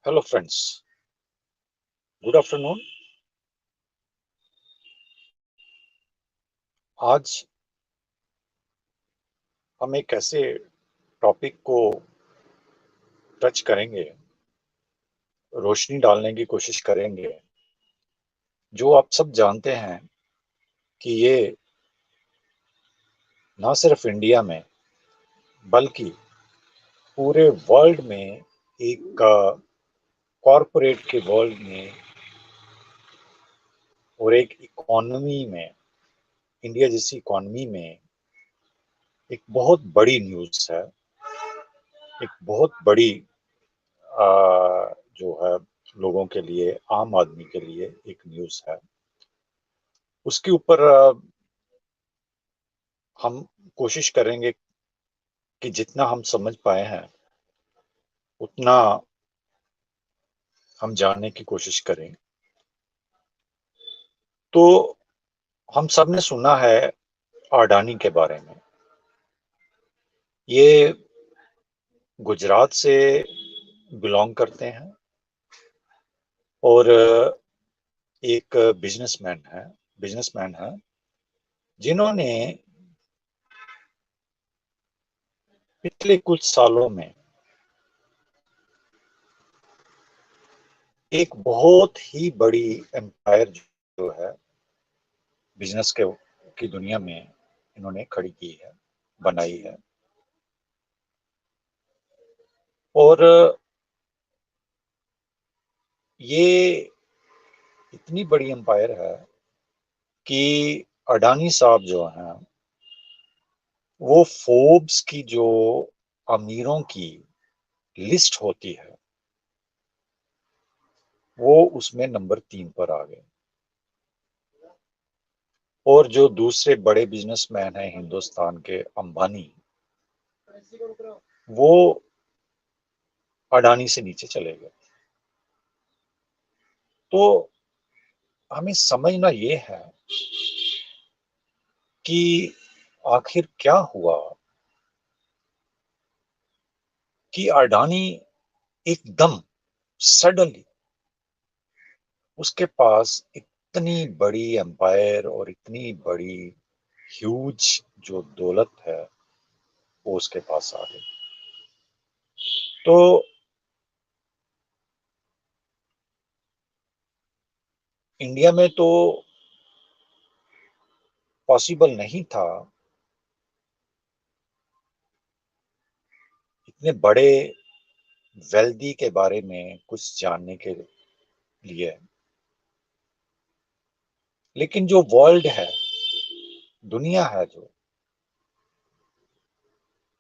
Hello friends, good afternoon. आज हम एक ऐसे टॉपिक को टच करेंगे, रोशनी डालने की कोशिश करेंगे, जो आप सब जानते हैं कि ये ना सिर्फ इंडिया में बल्कि पूरे वर्ल्ड में एक कॉरपोरेट के वर्ल्ड में और एक इकोनॉमी में, इंडिया जैसी इकोनॉमी में एक बहुत बड़ी न्यूज़ है, एक बहुत बड़ी जो है लोगों के लिए, आम आदमी के लिए एक न्यूज़ है। उसके ऊपर हम कोशिश करेंगे कि जितना हम समझ पाए हैं उतना हम जानने की कोशिश करें। तो हम सब ने सुना है अडानी के बारे में। ये गुजरात से बिलोंग करते हैं और एक बिजनेसमैन है जिन्होंने पिछले कुछ सालों में एक बहुत ही बड़ी एम्पायर जो है बिजनेस के की दुनिया में इन्होंने खड़ी की है, बनाई है। और ये इतनी बड़ी एम्पायर है कि अडानी साहब जो हैं वो फोर्ब्स की जो अमीरों की लिस्ट होती है वो उसमें नंबर 3 पर आ गए। और जो दूसरे बड़े बिजनेसमैन हैं हिंदुस्तान के, अंबानी, वो अडानी से नीचे चले गए। तो हमें समझना ये है कि आखिर क्या हुआ कि अडानी एकदम सडनली उसके पास इतनी बड़ी एम्पायर और इतनी बड़ी ह्यूज जो दौलत है वो उसके पास आ गई। तो इंडिया में तो पॉसिबल नहीं था इतने बड़े वेल्दी के बारे में कुछ जानने के लिए। लेकिन जो वर्ल्ड है, दुनिया है,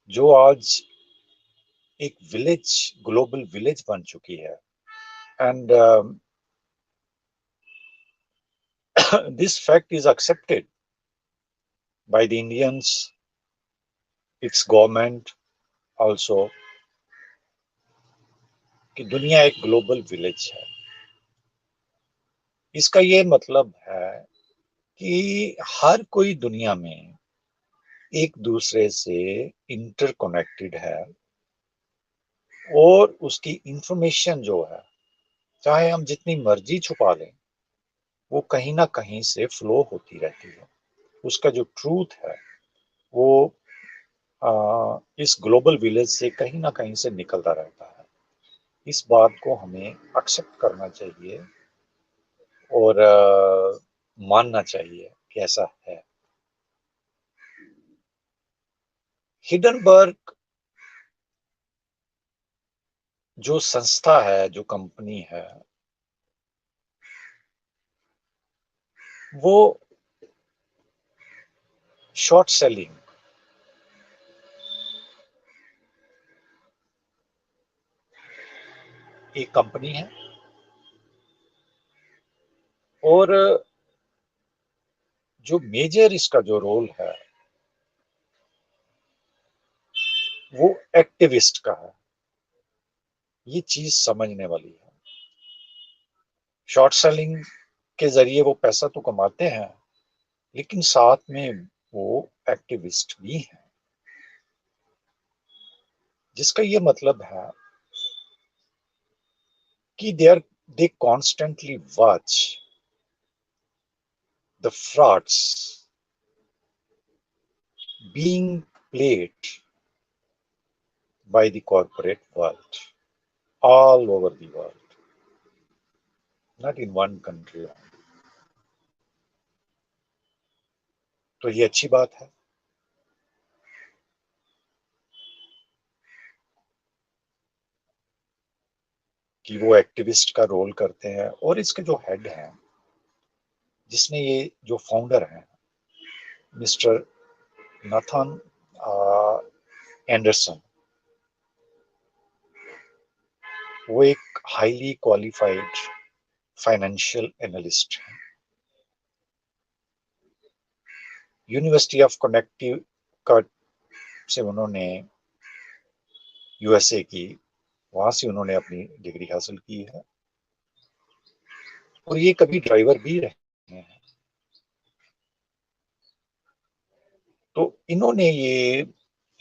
जो आज एक विलेज, ग्लोबल विलेज बन चुकी है। And this fact is accepted by the Indians, it's government also, कि दुनिया एक ग्लोबल विलेज है। इसका ये मतलब है कि हर कोई दुनिया में एक दूसरे से इंटरकनेक्टेड है और उसकी इंफॉर्मेशन जो है, चाहे हम जितनी मर्जी छुपा लें, वो कहीं ना कहीं से फ्लो होती रहती है। उसका जो ट्रूथ है वो इस ग्लोबल विलेज से कहीं ना कहीं से निकलता रहता है। इस बात को हमें एक्सेप्ट करना चाहिए और मानना चाहिए कि ऐसा है। हिडनबर्ग जो संस्था है, जो कंपनी है, वो शॉर्ट सेलिंग एक कंपनी है और जो मेजर इसका जो रोल है वो एक्टिविस्ट का है। ये चीज समझने वाली है। शॉर्ट सेलिंग के जरिए वो पैसा तो कमाते हैं, लेकिन साथ में वो एक्टिविस्ट भी हैं, जिसका ये मतलब है कि they constantly watch the frauds being played by the corporate world all over the world, not in one country. तो ये अच्छी बात है कि वो एक्टिविस्ट का रोल करते हैं। और इसके जो हेड हैं, जिसने ये जो फाउंडर हैं, मिस्टर नाथन एंडरसन, वो एक हाईली क्वालिफाइड फाइनेंशियल एनालिस्ट हैं। यूनिवर्सिटी ऑफ कनेक्टिकट से उन्होंने यूएसए की, वहां से उन्होंने अपनी डिग्री हासिल की है। और ये कभी ड्राइवर भी रहे हैं। तो इन्होंने ये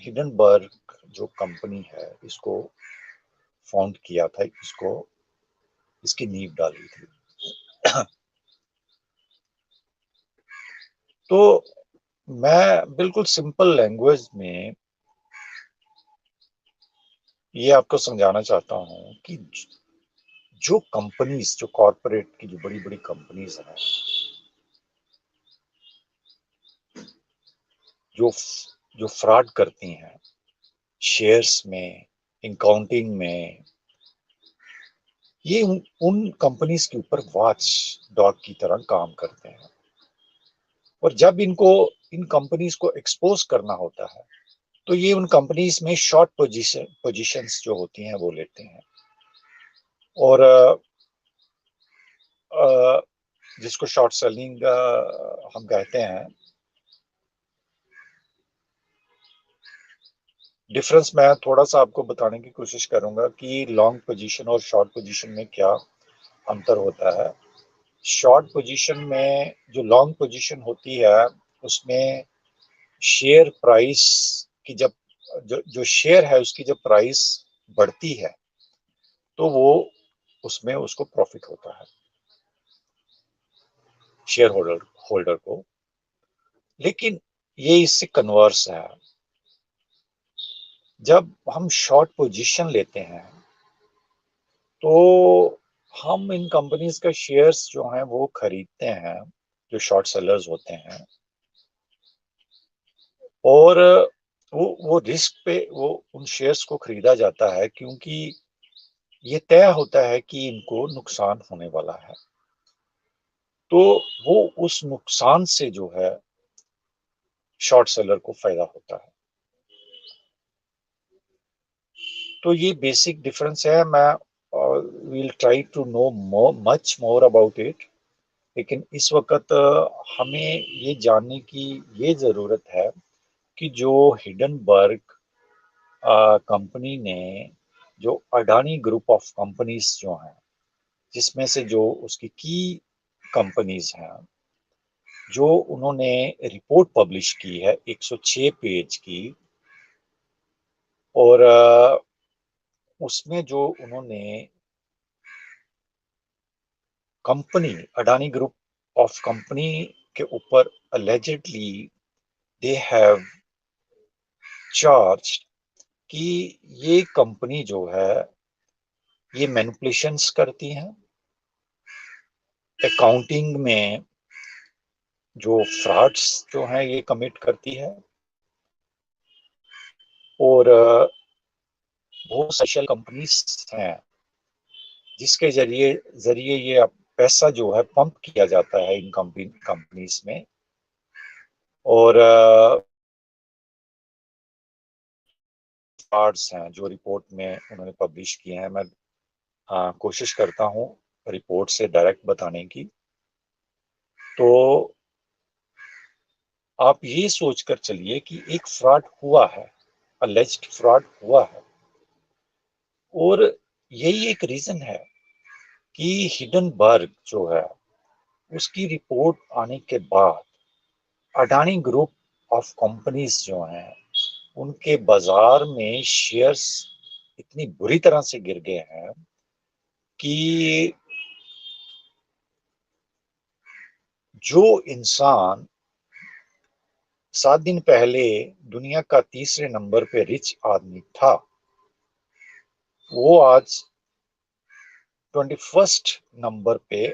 हिडनबर्ग जो कंपनी है, इसको फाउंड किया था, इसकी नींव डाली थी। तो मैं बिल्कुल सिंपल लैंग्वेज में ये आपको समझाना चाहता हूं कि जो कंपनीज, जो कॉरपोरेट की जो बड़ी बड़ी कंपनीज हैं, जो जो फ्रॉड करती हैं शेयर्स में, अकाउंटिंग में, ये उन कंपनीज के ऊपर वॉच डॉग की तरह काम करते हैं। और जब इन कंपनीज को एक्सपोज करना होता है, तो ये उन कंपनीज में शॉर्ट पोजीशंस जो होती हैं वो लेते हैं। और जिसको शॉर्ट सेलिंग हम कहते हैं। डिफरेंस मैं थोड़ा सा आपको बताने की कोशिश करूंगा कि लॉन्ग पोजीशन और शॉर्ट पोजीशन में क्या अंतर होता है। शॉर्ट पोजीशन में जो लॉन्ग पोजीशन होती है, उसमें शेयर प्राइस की जब जो शेयर है उसकी जब प्राइस बढ़ती है, तो वो उसमें उसको प्रॉफिट होता है शेयर होल्डर को। लेकिन ये इससे कन्वर्स है। जब हम शॉर्ट पोजीशन लेते हैं, तो हम इन कंपनीज का शेयर्स जो हैं वो खरीदते हैं, जो शॉर्ट सेलर्स होते हैं। और वो रिस्क पे वो उन शेयर्स को खरीदा जाता है, क्योंकि ये तय होता है कि इनको नुकसान होने वाला है। तो वो उस नुकसान से जो है शॉर्ट सेलर को फायदा होता है। तो ये बेसिक डिफरेंस है। मैं will try to know much more about it, लेकिन इस वक्त हमें ये जानने की ये जरूरत है कि जो हिडनबर्ग कंपनी ने, जो अडानी ग्रुप ऑफ कंपनीज जो हैं, जिसमें से जो उसकी की कंपनीज हैं, जो उन्होंने रिपोर्ट पब्लिश की है 106 पेज की। और उसमें जो उन्होंने company Adani group of company के ऊपर अलेजिडली दे हैव चार्ज कि ये कंपनी जो है ये मैनिपुलेशंस करती हैं, अकाउंटिंग में जो फ्रॉड्स जो हैं ये कमिट करती है। और बहुत सोशल कंपनीज हैं जिसके जरिए जरिए ये पैसा जो है पंप किया जाता है इन कंपनीज में। और फ्रॉड्स हैं जो रिपोर्ट में उन्होंने पब्लिश किए हैं। मैं कोशिश करता हूँ रिपोर्ट से डायरेक्ट बताने की। तो आप ये सोचकर चलिए कि एक फ्रॉड हुआ है, अलेज्ड फ्रॉड हुआ है। और यही एक रीजन है कि हिडनबर्ग जो है उसकी रिपोर्ट आने के बाद अडानी ग्रुप ऑफ कंपनीज जो हैं उनके बाजार में शेयर्स इतनी बुरी तरह से गिर गए हैं कि जो इंसान 7 दिन पहले दुनिया का तीसरे नंबर पे रिच आदमी था, वो आज 21st नंबर पे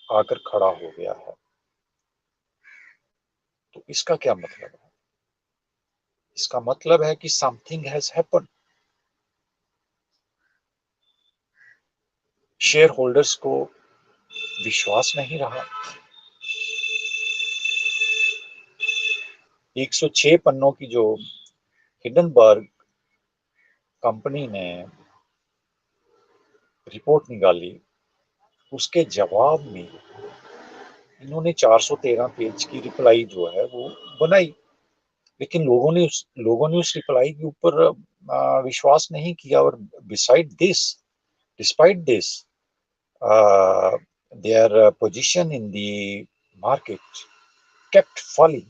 आकर खड़ा हो गया है। तो इसका क्या मतलब है? इसका मतलब है कि something has happen. Share holders को विश्वास नहीं रहा। 106 पन्नों की जो हिडनबर्ग कंपनी ने रिपोर्ट निकाली, उसके जवाब में इन्होंने 413 पेज की रिप्लाई जो है वो बनाई। लेकिन लोगों ने उस रिप्लाई के ऊपर विश्वास नहीं किया। और beside this despite this their position in the market kept falling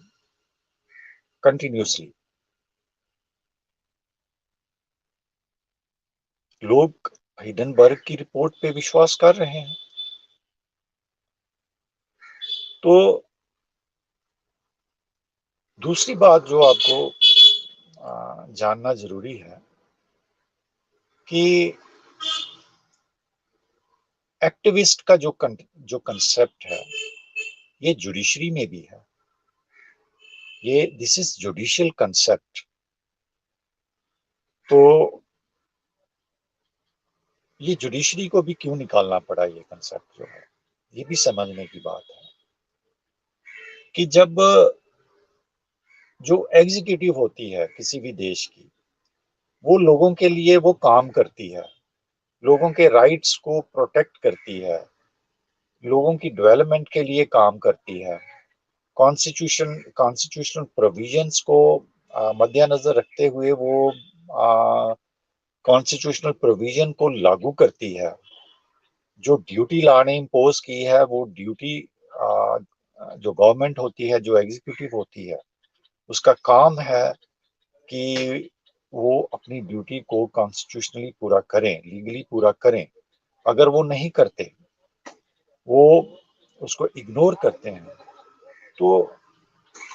continuously. लोग हिडनबर्ग की रिपोर्ट पे विश्वास कर रहे हैं। तो दूसरी बात जो आपको जानना जरूरी है कि एक्टिविस्ट का जो कंसेप्ट है, ये जुडिशरी में भी है। ये दिस इज जुडिशियल कंसेप्ट। तो ये जुडिशरी को भी क्यों निकालना पड़ा, ये कंसेप्ट जो है, ये भी समझने की बात है कि जब जो एग्जीक्यूटिव होती है किसी भी देश की, वो लोगों के लिए वो काम करती है, लोगों के राइट्स को प्रोटेक्ट करती है, लोगों की डेवलपमेंट के लिए काम करती है, कॉन्स्टिट्यूशनल प्रोविजंस को मद्देनजर रखते हुए वो कॉन्स्टिट्यूशनल प्रोविजन को लागू करती है। जो ड्यूटी लॉ ने इम्पोज की है, वो ड्यूटी जो गवर्नमेंट होती है, जो एग्जीक्यूटिव होती है, उसका काम है कि वो अपनी ड्यूटी को कॉन्स्टिट्यूशनली पूरा करें, लीगली पूरा करें। अगर वो नहीं करते, वो उसको इग्नोर करते हैं, तो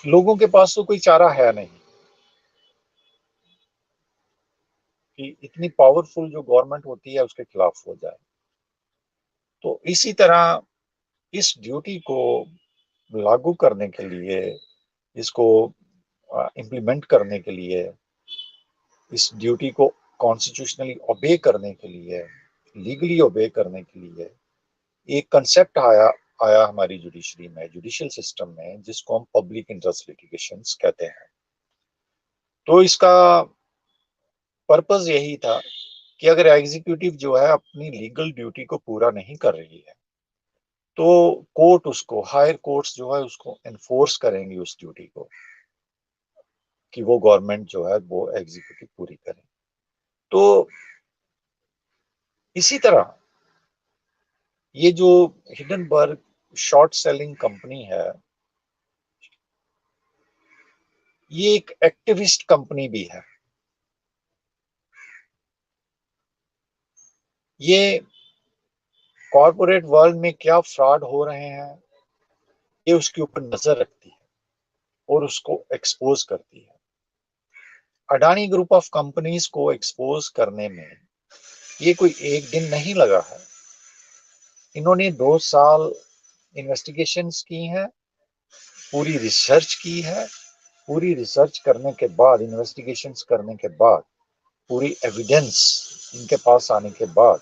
लोगों के पास तो कोई चारा है नहीं कि इतनी पावरफुल जो गवर्नमेंट होती है उसके खिलाफ हो जाए। तो इसी तरह इस ड्यूटी को लागू करने के लिए, इसको इम्प्लीमेंट करने के लिए, इस ड्यूटी को कॉन्स्टिट्यूशनली ओबे करने के लिए, लीगली ओबे करने के लिए एक कंसेप्ट आया आया हमारी जुडिशरी में, जुडिशियल सिस्टम में, जिसको हम पब्लिक इंटरेस्ट लिटिगेशंस कहते हैं। तो इसका पर्पस यही था कि अगर एग्जीक्यूटिव जो है अपनी लीगल ड्यूटी को पूरा नहीं कर रही है, तो कोर्ट उसको, हायर कोर्ट्स जो है उसको एनफोर्स करेंगी उस ड्यूटी को, कि वो गवर्नमेंट जो है वो एग्जीक्यूटिव पूरी करे। तो इसी तरह ये जो हिडनबर्ग शॉर्ट सेलिंग कंपनी है, ये एक एक्टिविस्ट कंपनी भी है। ये कॉरपोरेट वर्ल्ड में क्या फ्रॉड हो रहे हैं, ये उसके ऊपर नजर रखती है और उसको एक्सपोज करती है। अडानी ग्रुप ऑफ कंपनीज को एक्सपोज करने में ये कोई एक दिन नहीं लगा है। इन्होंने 2 साल इन्वेस्टिगेशंस की हैं, पूरी रिसर्च की है। पूरी रिसर्च करने के बाद, इन्वेस्टिगेशंस करने के बाद, पूरी एविडेंस इनके पास आने के बाद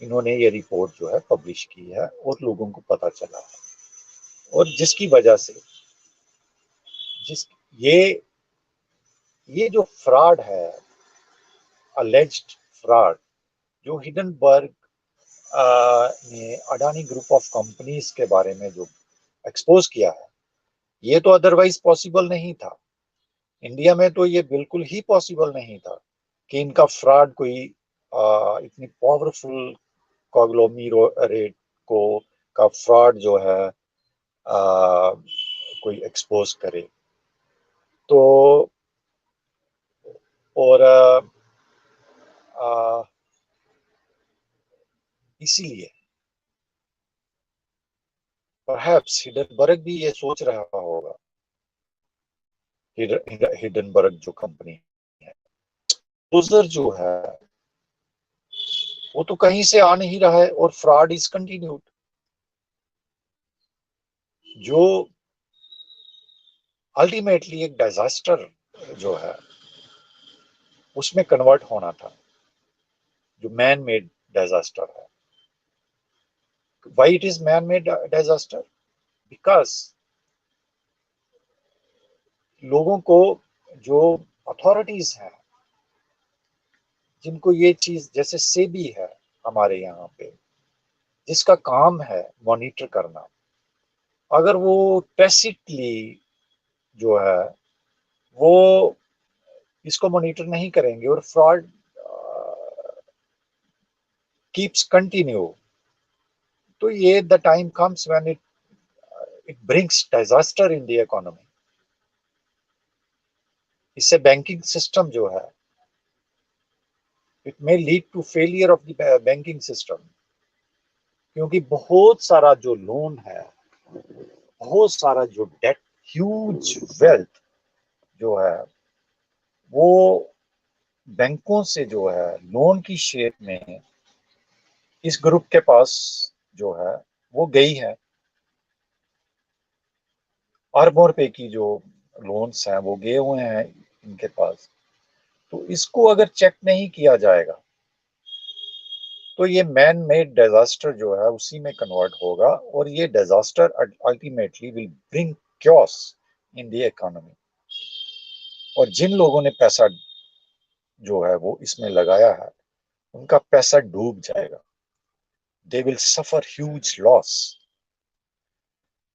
इन्होंने ये रिपोर्ट जो है पब्लिश की है और लोगों को पता चला है। और जिसकी वजह से जिस ये जो फ्रॉड है, अलेज्ड फ्रॉड, जो हिडनबर्ग ने अडानी ग्रुप ऑफ कंपनीज के बारे में जो एक्सपोज किया है, ये तो अदरवाइज पॉसिबल नहीं था। इंडिया में तो ये बिल्कुल ही पॉसिबल नहीं था कि इनका फ्रॉड कोई इतनी पावरफुल कॉन्ग्लोमरेट को का फ्रॉड जो है कोई एक्सपोज करे। तो और इसीलिए परहैप्स हिडनबर्ग भी ये सोच रहा होगा, हिडनबर्ग जो कंपनी है, यूजर जो है वो तो कहीं से आ नहीं रहा है और फ्रॉड इज कंटिन्यूड। जो अल्टीमेटली एक डिजास्टर जो है उसमें कन्वर्ट होना था, जो मैन मेड डिजास्टर है। Why it is man made disaster? Because लोगों को, जो अथॉरिटीज हैं, जिनको ये चीज, जैसे सेबी है हमारे यहाँ पे, जिसका काम है मॉनिटर करना, अगर वो टैसिटली जो है वो इसको मॉनिटर नहीं करेंगे और फ्रॉड कीप्स कंटिन्यू, तो ये the time comes when it brings disaster in the economy. इससे बैंकिंग सिस्टम जो है, it may lead to failure of the banking system, क्योंकि बहुत सारा जो लोन है, बहुत सारा जो डेट, ह्यूज वेल्थ जो है, वो बैंकों से जो है लोन की शेप में इस ग्रुप के पास जो है वो गई है। अरबों रुपए की जो लोन्स हैं वो गए हुए हैं इनके पास। तो इसको अगर चेक नहीं किया जाएगा तो ये मैन मेड डिजास्टर जो है उसी में कन्वर्ट होगा, और ये disaster ultimately will bring chaos in the economy. और जिन लोगों ने पैसा जो है वो इसमें लगाया है, उनका पैसा डूब जाएगा। They will suffer huge loss.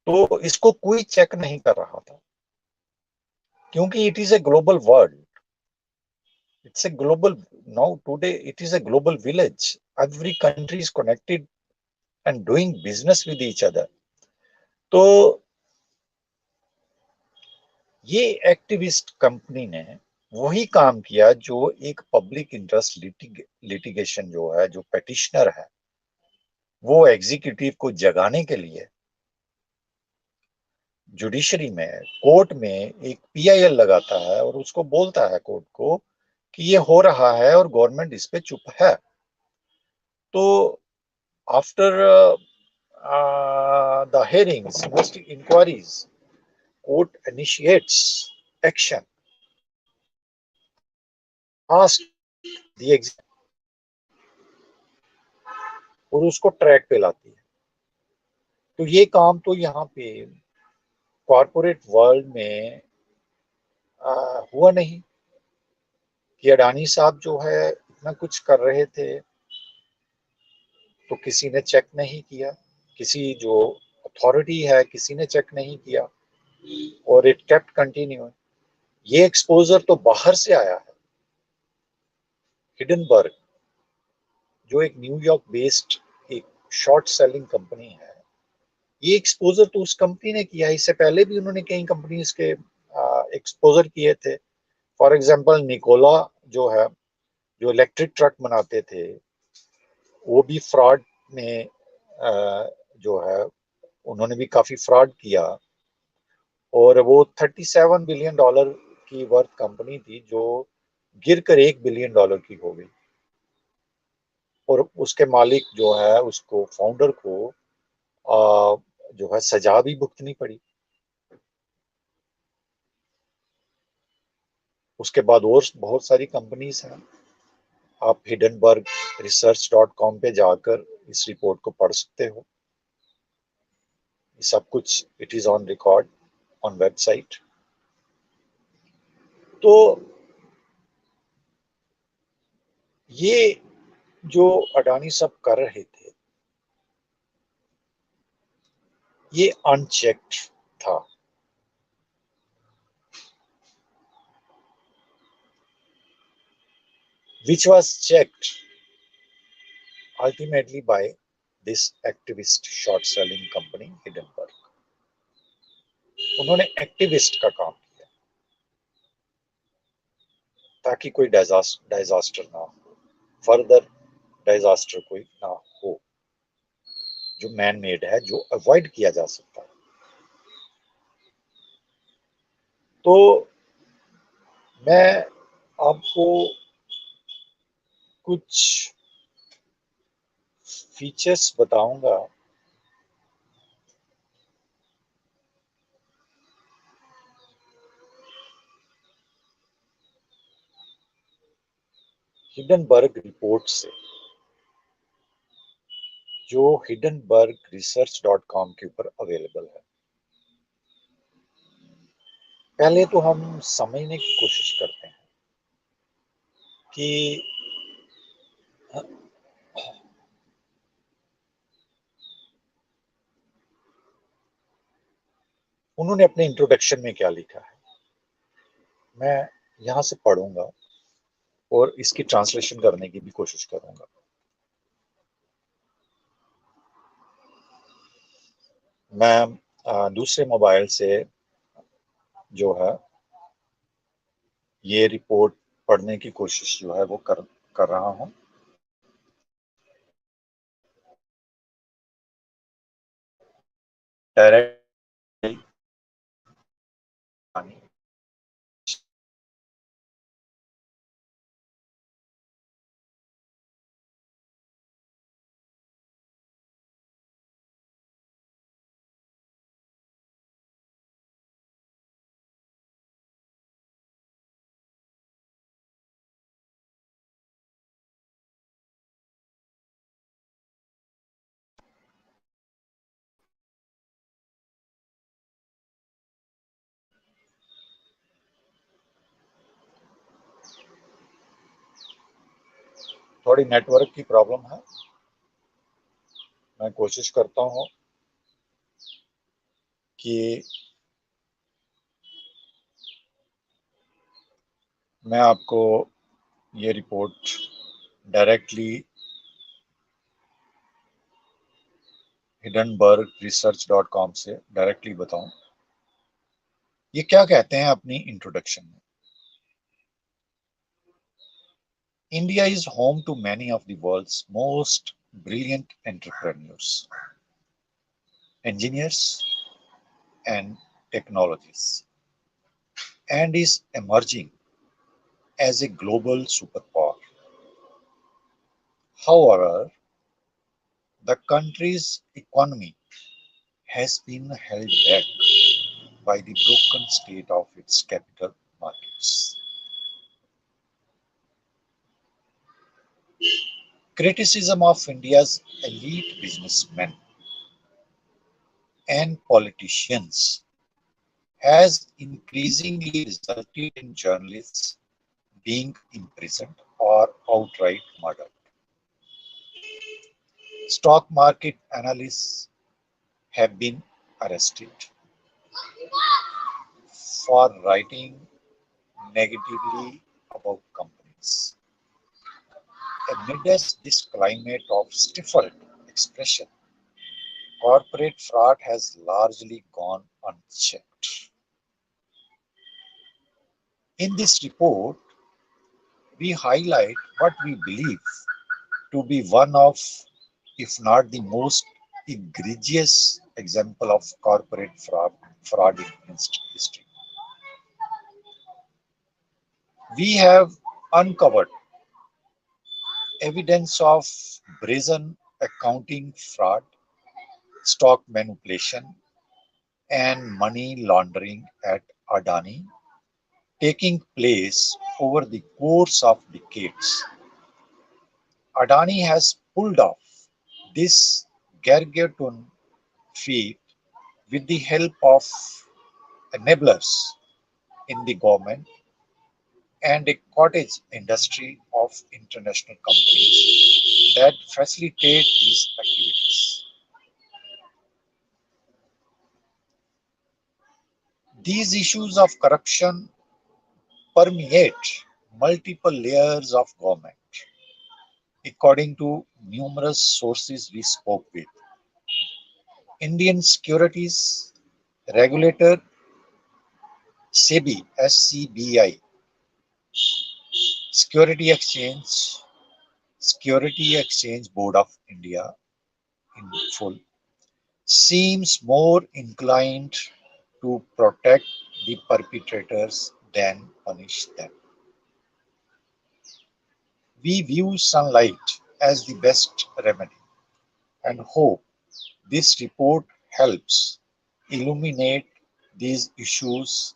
तो इसको कोई चेक नहीं कर रहा था, क्योंकि it is a global world. It's a global, now today it is a global village. Every country is connected and doing business with each other. तो ये एक्टिविस्ट कंपनी ने वही काम किया जो एक पब्लिक इंटरेस्ट लिटिगेशन जो है, जो पेटिशनर है, वो एग्जीक्यूटिव को जगाने के लिए जुडिशरी में, कोर्ट में एक पीआईएल लगाता है और उसको बोलता है कोर्ट को कि ये हो रहा है और गवर्नमेंट इस पे चुप है। तो after the hearings, inquiries, court initiates action, ask the, और उसको ट्रैक पे लाती है। तो ये काम तो यहाँ पे कॉरपोरेट वर्ल्ड में हुआ नहीं, कि अडानी साहब जो है इतना कुछ कर रहे थे तो किसी ने चेक नहीं किया, किसी जो अथॉरिटी है किसी ने चेक नहीं किया, और इट केप्ट कंटिन्यू। ये एक्सपोजर तो बाहर से आया है। हिडनबर्ग जो एक न्यूयॉर्क बेस्ड एक शॉर्ट सेलिंग कंपनी है, ये एक्सपोजर तो उस कंपनी ने किया है। इससे पहले भी उन्होंने कई कंपनीज के एक्सपोजर किए थे। फॉर एग्जांपल निकोला जो है, जो इलेक्ट्रिक ट्रक बनाते थे, वो भी फ्रॉड में जो है उन्होंने भी काफी फ्रॉड किया, और वो $37 बिलियन की वर्थ कंपनी थी, जो गिरकर $1 बिलियन की हो गई। और उसके मालिक जो है, उसको फाउंडर को जो है सजा भी भुगतनी पड़ी। उसके बाद और बहुत सारी कंपनीज हैं। आप हिडनबर्ग research.com पे जाकर इस रिपोर्ट को पढ़ सकते हो। ये सब कुछ it is on record on website. तो ये जो अडानी सब कर रहे थे, ये अनचेक्ड था। which was checked ultimately by this activist short selling company Hindenburg। उन्होंने एक्टिविस्ट का काम किया ताकि कोई डिजास्टर ना हो, फर्दर डिजास्टर कोई ना हो। जो मैन मेड है, जो अवॉइड किया जा सकता है। तो मैं आपको कुछ फीचर्स बताऊंगा हिडनबर्ग रिपोर्ट से, जो hindenburgresearch.com के ऊपर अवेलेबल है। पहले तो हम समझने की कोशिश करते हैं कि उन्होंने अपने इंट्रोडक्शन में क्या लिखा है। मैं यहां से पढ़ूंगा और इसकी ट्रांसलेशन करने की भी कोशिश करूंगा। मैं दूसरे मोबाइल से जो है ये रिपोर्ट पढ़ने की कोशिश जो है वो कर रहा हूं। डायरेक्ट थोड़ी नेटवर्क की प्रॉब्लम है, मैं कोशिश करता हूं कि मैं आपको ये रिपोर्ट डायरेक्टली hindenburgresearch.com से डायरेक्टली बताऊं। ये क्या कहते हैं अपनी इंट्रोडक्शन में। India is home to many of the world's most brilliant entrepreneurs, engineers, and technologists, and is emerging as a global superpower. However, the country's economy has been held back by the broken state of its capital markets. Criticism of India's elite businessmen and politicians has increasingly resulted in journalists being imprisoned or outright murdered. Stock market analysts have been arrested for writing negatively about companies. Amidst this climate of stifled expression, corporate fraud has largely gone unchecked. In this report, we highlight what we believe to be one of, if not the most egregious example of corporate fraud in history. We have uncovered evidence of brazen accounting fraud, stock manipulation, and money laundering at Adani taking place over the course of decades. Adani has pulled off this gargantuan feat with the help of enablers in the government and a cottage industry of international companies that facilitate these activities. These issues of corruption permeate multiple layers of government. According to numerous sources we spoke with, Indian Securities Regulator SEBI, SCBI, Security Exchange, Security Exchange Board of India in full, seems more inclined to protect the perpetrators than punish them. We view sunlight as the best remedy and hope this report helps illuminate these issues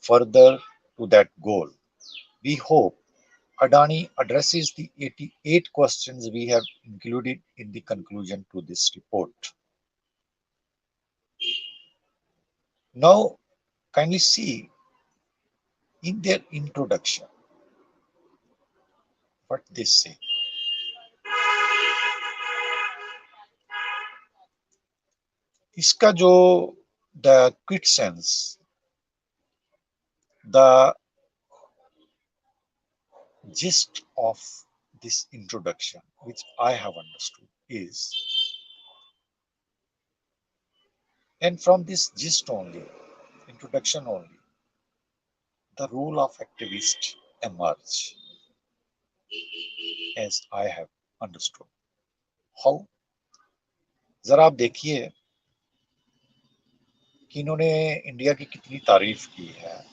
further to that goal. We hope Adani addresses the 88 questions we have included in the conclusion to this report. Now, kindly see in their introduction what they say. इसका जो the quicksand, the gist of this introduction, which I have understood, is, and from this gist only, introduction only, the role of activist emerge, as I have understood. How? जरा आप देखिए कि इन्होंने India की कितनी तारीफ की है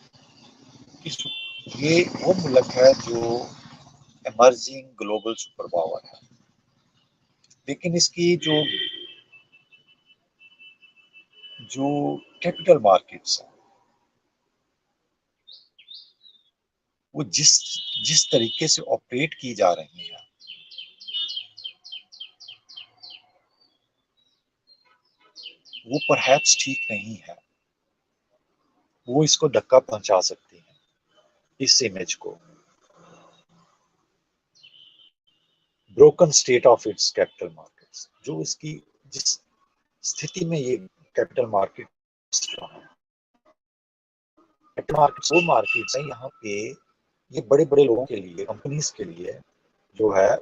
कि ये वो मुल्क है जो एमर्जिंग ग्लोबल सुपर पावर है, लेकिन इसकी जो जो कैपिटल मार्केट्स है वो जिस जिस तरीके से ऑपरेट की जा रही है वो परहैप्स ठीक नहीं है। वो इसको धक्का पहुंचा सकती है, इस इमेज को, broken state of its capital markets, जो इसकी जिस स्थिति में ये कैपिटल मार्केट्स जो है, कैपिटल मार्केट्स वो मार्केट्स है यहाँ पे, ये बड़े बड़े लोगों के लिए, कंपनीज के लिए जो है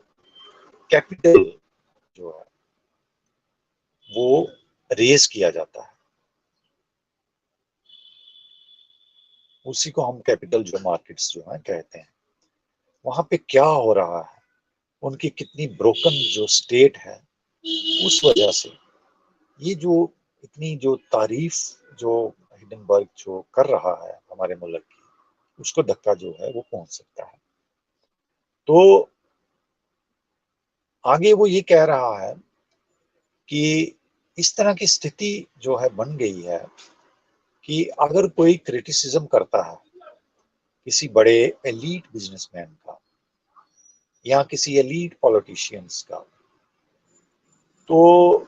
कैपिटल जो है वो रेज किया जाता है, उसी को हम कैपिटल जो मार्केट्स जो है कहते हैं। वहां पे क्या हो रहा है, उनकी कितनी ब्रोकन जो स्टेट है, उस वजह से ये जो इतनी जो तारीफ जो हिडनबर्ग जो कर रहा है हमारे मुल्क की, उसको धक्का जो है वो पहुंच सकता है। तो आगे वो ये कह रहा है कि इस तरह की स्थिति जो है बन गई है कि अगर कोई क्रिटिसिज्म करता है किसी बड़े एलीट बिजनेसमैन का या किसी एलीट पॉलिटिशियंस का, तो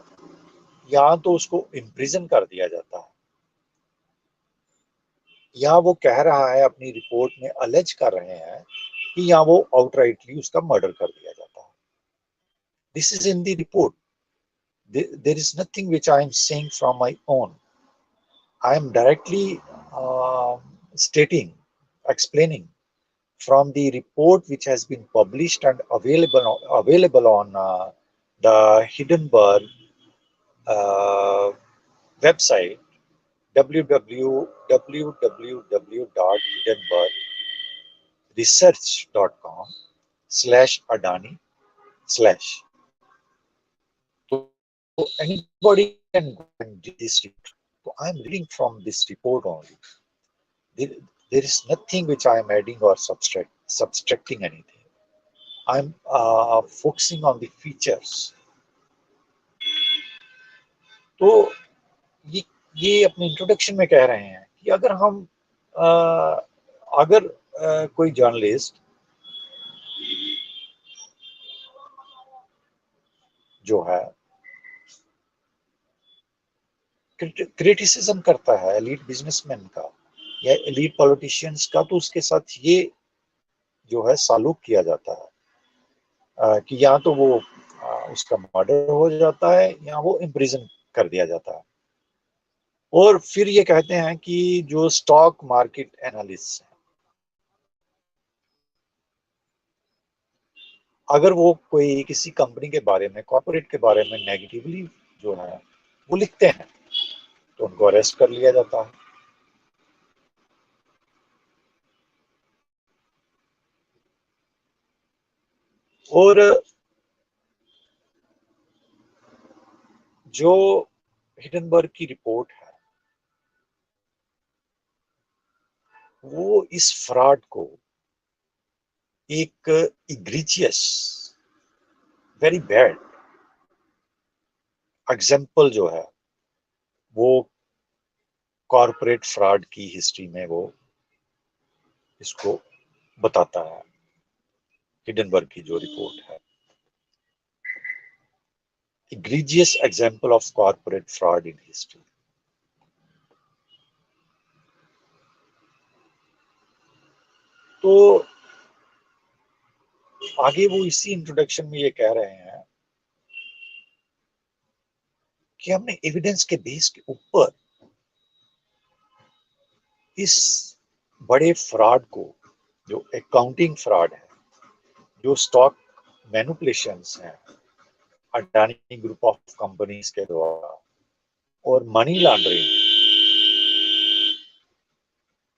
या तो उसको इम्प्रिजन कर दिया जाता है, या वो कह रहा है अपनी रिपोर्ट में अलेज कर रहे हैं कि या वो आउटराइटली उसका मर्डर कर दिया जाता है। This is in the report, there is nothing which I am saying from my own, I am directly stating, explaining from the report which has been published and available on the Hindenburg website, www.hindenburgresearch.com/Adani/. So anybody can go and read this report. So I am reading from this report only. There is nothing which I am adding or subtracting anything. I am focusing on the features. तो ये अपने introduction में कह रहे हैं कि अगर हम अगर कोई जर्नलिस्ट जो है क्रिटिसिज्म करता है एलीट बिजनेसमैन का या एलीट पॉलिटिशियंस का, तो उसके साथ ये जो है सालूक किया जाता है कि या तो वो उसका मर्डर हो जाता है या वो इम्प्रिजन कर दिया जाता है। और फिर ये कहते हैं कि जो स्टॉक मार्केट एनालिस्ट है, अगर वो कोई किसी कंपनी के बारे में, कॉर्पोरेट के बारे में नेगेटिवली जो है वो लिखते हैं, तो उनको अरेस्ट कर लिया जाता है। और जो हिडनबर्ग की रिपोर्ट है, वो इस फ्रॉड को एक इग्रीजियस, वेरी बैड एग्जाम्पल जो है वो कॉरपोरेट फ्रॉड की हिस्ट्री में वो इसको बताता है, हिडनबर्ग की जो रिपोर्ट है, egregious example of corporate fraud in history. तो आगे वो इसी इंट्रोडक्शन में ये कह रहे हैं कि हमने एविडेंस के बेस के ऊपर इस बड़े फ्रॉड को, जो अकाउंटिंग फ्रॉड है, जो स्टॉक मैनिपुलेशंस हैं अडानी ग्रुप ऑफ कंपनीज के द्वारा, और मनी लॉन्ड्रिंग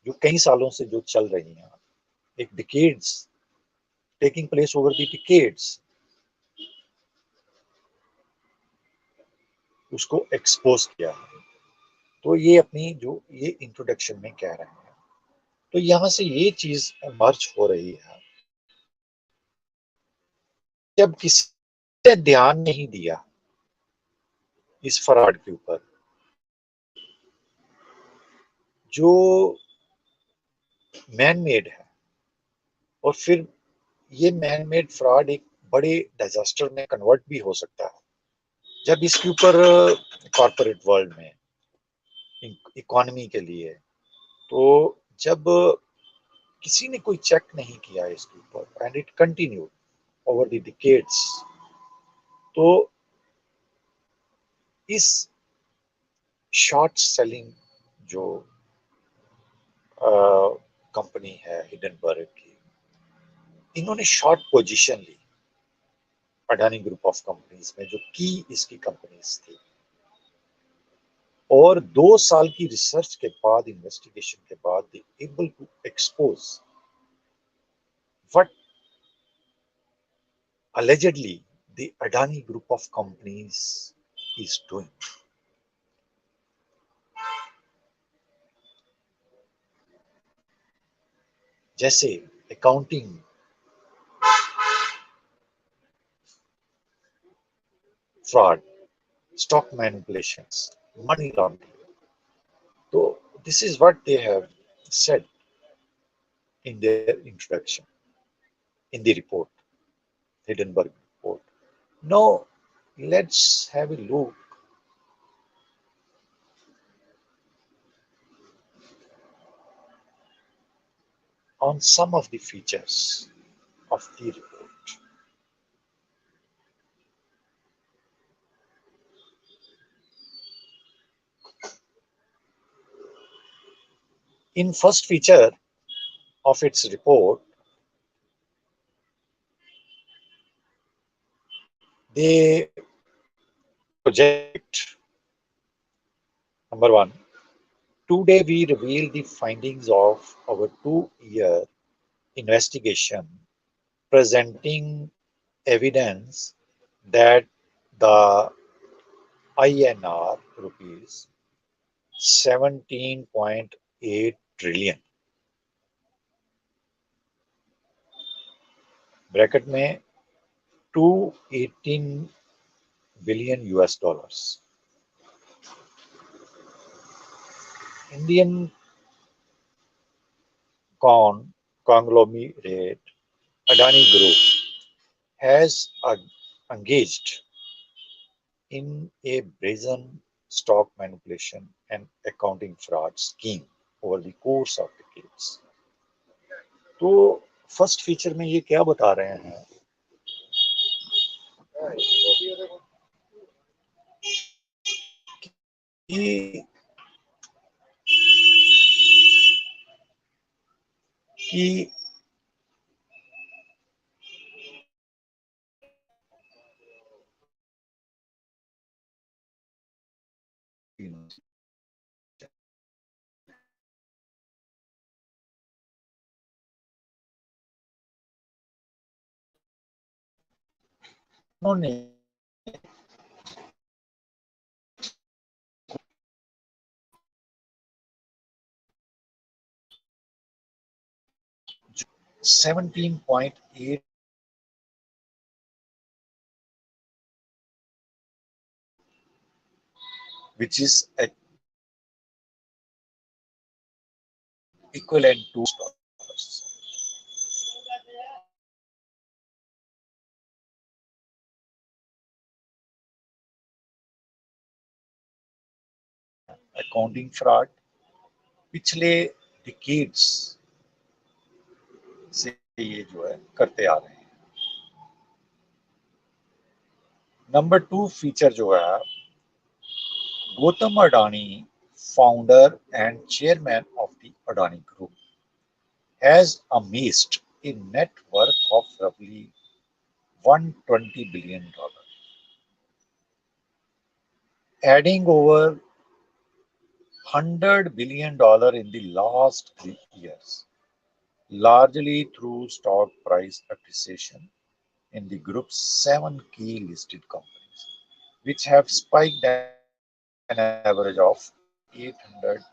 जो कई सालों से जो चल रही हैं, एक decades, taking place over the decades, उसको एक्सपोज किया है। तो ये अपनी जो ये इंट्रोडक्शन में कह रहे हैं, तो यहां से ये चीज मर्ज हो रही है, जब किसी ने ध्यान नहीं दिया इस फ्रॉड के ऊपर, जो मैन मेड है, और फिर ये मैन मेड फ्रॉड एक बड़े डिजास्टर में कन्वर्ट भी हो सकता है, जब इसके ऊपर कॉर्पोरेट वर्ल्ड में, इकोनॉमी के लिए, तो जब किसी ने कोई चेक नहीं किया इसके ऊपर and it continue over the decades, तो इस शॉर्ट सेलिंग जो कंपनी है हिडनबर्ग की, इन्होंने शॉर्ट पोजीशन ली अडानी ग्रुप ऑफ कंपनीज में, जो की इसकी कंपनीज थी, और 2 साल की रिसर्च के बाद, इन्वेस्टिगेशन के बाद, they able to expose what allegedly the Adani group of companies is doing. जैसे accounting fraud, stock manipulations, money laundering, तो this is what they have said in their introduction in the report, Hindenburg report. Now let's have a look on some of the features of the report. In first feature of its report, they project, number one, today we reveal the findings of our 2-year investigation, presenting evidence that the INR rupees 17.8 trillion, bracket में 218 billion US dollars, Indian conglomerate Adani Group has engaged in a brazen stock manipulation and accounting fraud scheme over the course of decades. तो first feature में ये क्या बता रहे हैं कि कि उन्होंने 17.8 which is equivalent to dollars. Accounting fraud पिछले डिकेड्स से ये जो है करते आ रहे हैं। नंबर 2 फीचर जो है Gautam Adani founder and chairman of the Adani Group has amassed a net worth of roughly $120 billion, adding over $100 billion in the last 3 years, largely through stock price appreciation in the group's 7 key listed companies, which have spiked an average of 819%.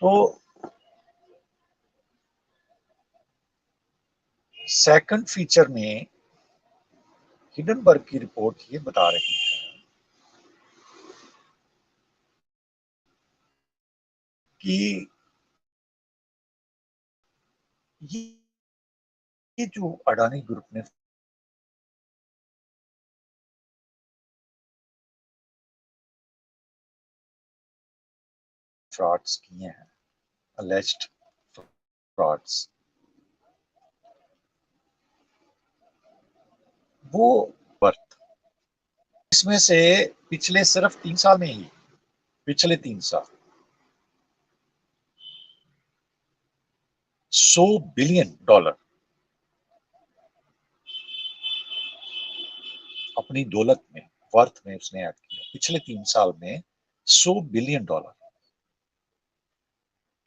तो second feature में Hindenburg की report ये बता रही है कि ये जो अडानी ग्रुप ने फ्रॉड्स किए हैं, अलेज्ड फ्रॉड्स, वो वर्थ इसमें से पिछले सिर्फ 3 साल में ही पिछले 3 साल $100 बिलियन अपनी दौलत में वर्थ में उसने ऐड किया पिछले 3 साल में $100 बिलियन।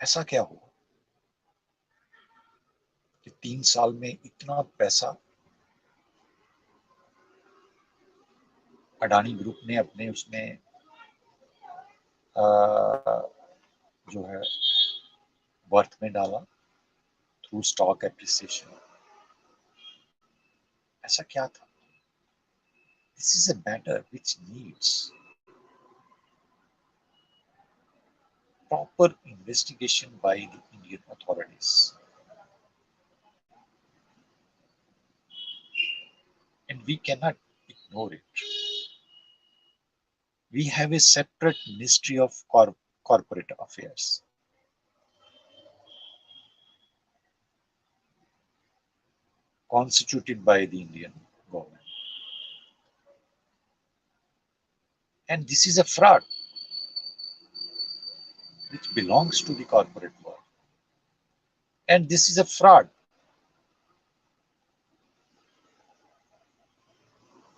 ऐसा क्या हुआ कि 3 साल में इतना पैसा अडानी ग्रुप ने अपने उसमें जो है वर्थ में डाला थ्रू स्टॉक एप्रिसिएशन। ऐसा क्या था? This is a matter which needs proper investigation by the Indian authorities. And we cannot ignore it. We have a separate Ministry of Corporate Affairs. Constituted by the Indian government. And this is a fraud which belongs to the corporate world. And this is a fraud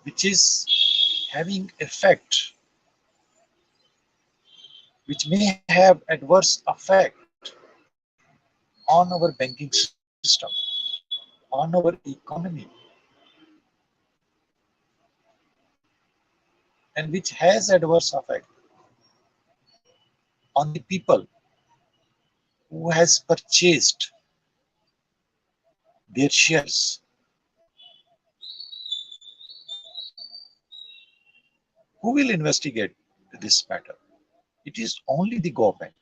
which is having effect, which may have adverse effect on our banking system, on our economy, and which has adverse effect on the people who has purchased their shares. Who will investigate this matter? It is only the government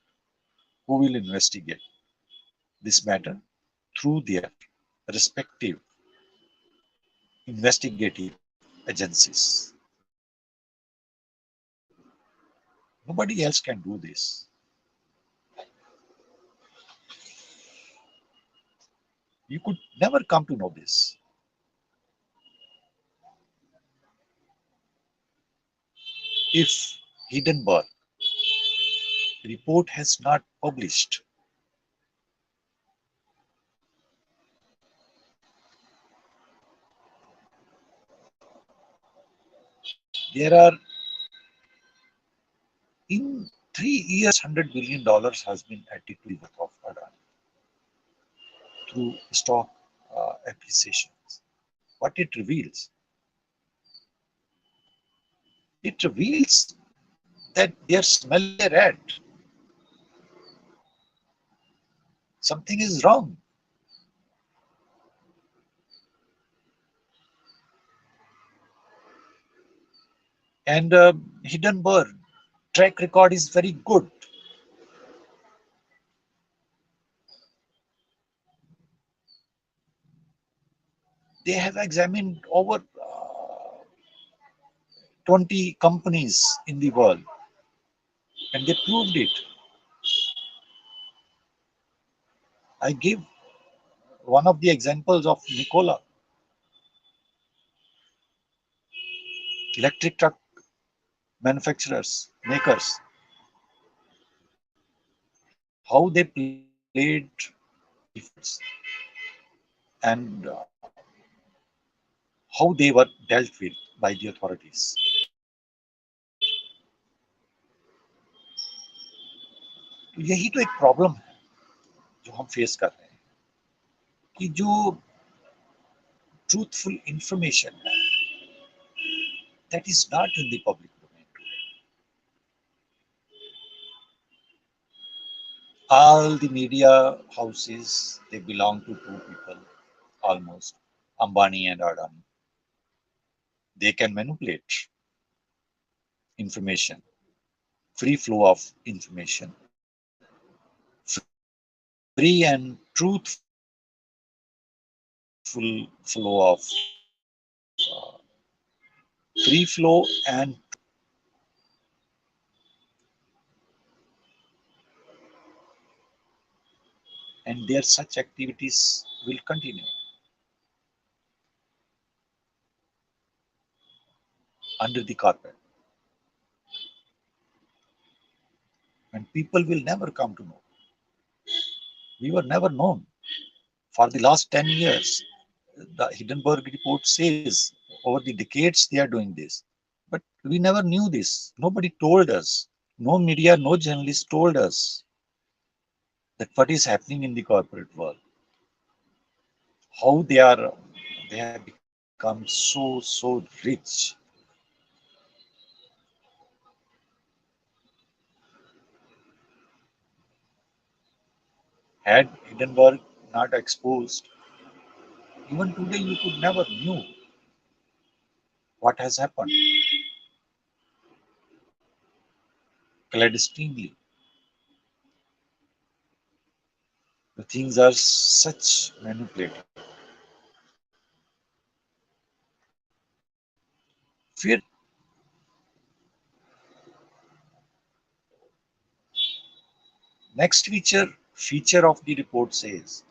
who will investigate this matter through their respective investigative agencies. Nobody else can do this. You could never come to know this. If Hindenburg report has not published, there are in 3 years $100 billion has been added to the worth of Adani through stock appreciations. What it reveals that they are smelling a rat. something is wrong. And Hindenburg track record is very good. They have examined over 20 companies in the world, and they proved it. I give one of the examples of Nikola, electric truck manufacturers, makers, how they played defense and how they were dealt with by the authorities. तो यही तो एक problem है जो हम face कर रहे हैं कि जो ट्रूथफुल इंफॉर्मेशन है that is not in the public domain today. All the media houses, they belong to two people almost, Ambani and Adani. They can manipulate information, free flow of information, free and truthful flow of free flow and their such activities will continue under the carpet, and people will never come to know. We were never known for the last 10 years. The Hindenburg report says over the decades they are doing this, but we never knew this. Nobody told us. No media, no journalist told us that what is happening in the corporate world, how they have become so rich. Had Hindenburg not exposed, even today you could never knew what has happened clandestinely. The things are such manipulated. Fear. Next feature of the report says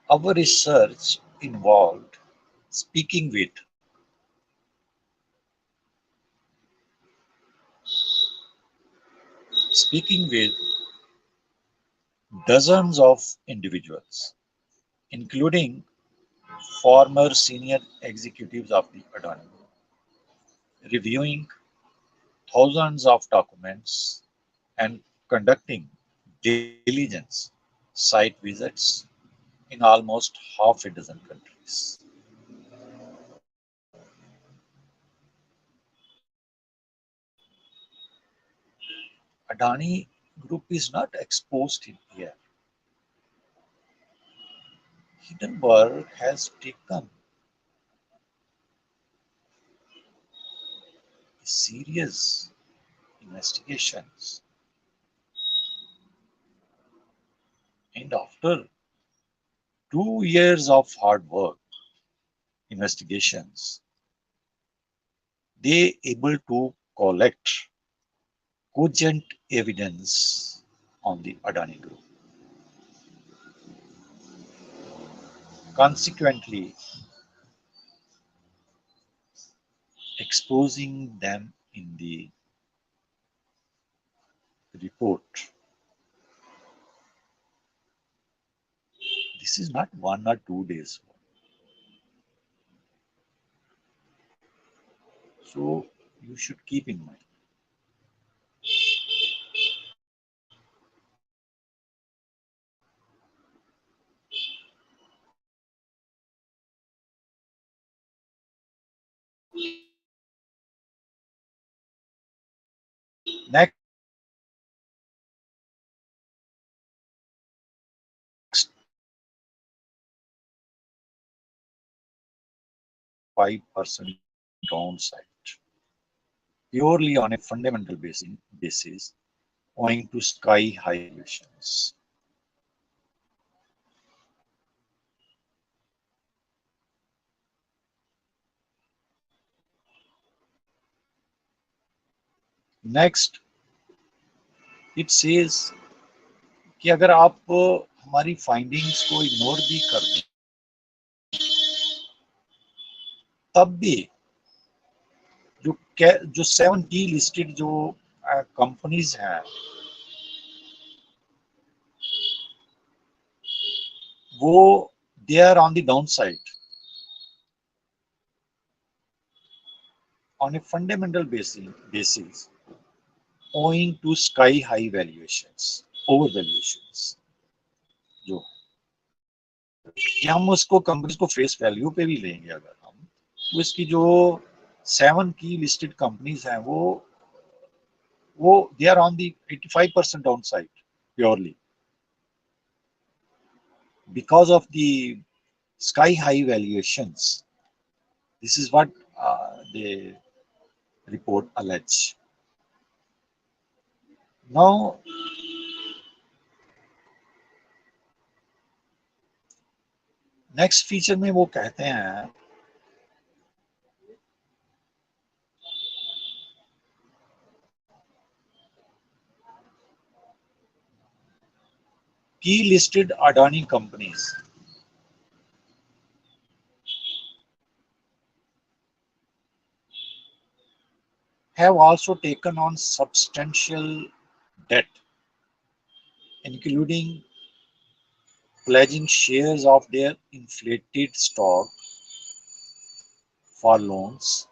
our research involved speaking with speaking with dozens of individuals, including former senior executives of the Adani, reviewing thousands of documents and conducting diligence site visits in almost half a dozen countries. Adani Group is not exposed in here. Hindenburg has taken serious investigations, and after 2 years of hard work, investigations, they able to collect cogent evidence on the Adani Group. Consequently, exposing them in the report. This is not 1 or 2 days. So you should keep in mind. Next 5% downside, purely on a fundamental basis owing to sky-high valuations. Next, it says कि अगर आप हमारी findings को ignore भी कर दें तब भी जो 7 की लिस्टेड जो कंपनीज हैं वो they are on the down side on a fundamental basis owing to sky high valuations, overvaluations. जो कि हम उसको कंपनीज को फेस वैल्यू पे भी लेंगे अगर हम तो इसकी जो 7 की लिस्टेड कंपनीज हैं वो they are on the 85% down side purely because of the sky high valuations. This is what the report allege. Now, next feature में वो कहते हैं की listed Adani companies have also taken on substantial debt, including pledging shares of their inflated stock for loans,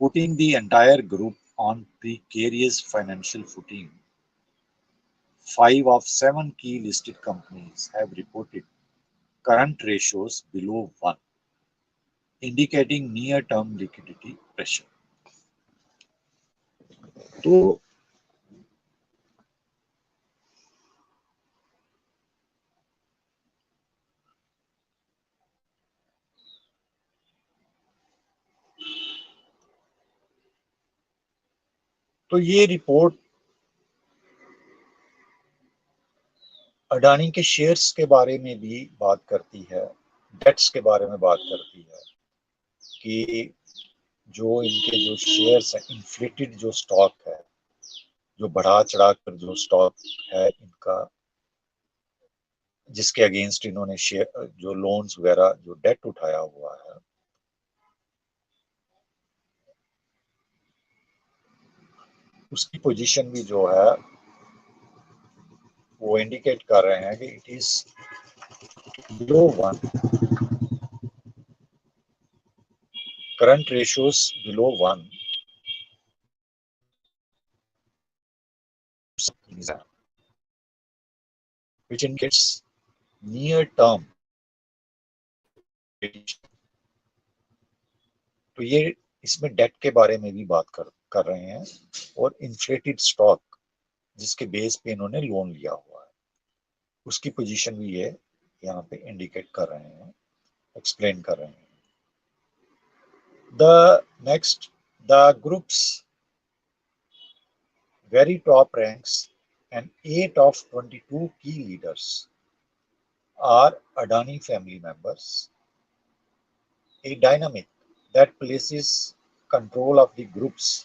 putting the entire group on precarious financial footing. 5 of 7 key listed companies have reported current ratios below 1, indicating near-term liquidity pressure. तो ये report Adani के shares के बारे में भी बात करती है, डेट्स के बारे में बात करती है कि जो इनके जो शेयर्स हैं, इन्फ्लेटेड जो स्टॉक है, जो बढ़ा चढ़ा कर जो स्टॉक है इनका, जिसके अगेंस्ट इन्होंने शेयर जो लोन्स वगैरह जो डेट उठाया हुआ है, उसकी पोजीशन भी जो है वो इंडिकेट कर रहे हैं कि it is below 1, current ratios below 1, which indicates near term. तो ये इसमें डेट के बारे में भी बात कर रहे हैं और इन्फ्लेटेड स्टॉक जिसके बेस पे इन्होंने लोन लिया हुआ है उसकी पोजीशन भी ये यहाँ पे इंडिकेट कर रहे हैं, एक्सप्लेन कर रहे हैं. The next, the groups very top ranks and 8 of 22 key leaders are Adani family members, a dynamic that places control of the group's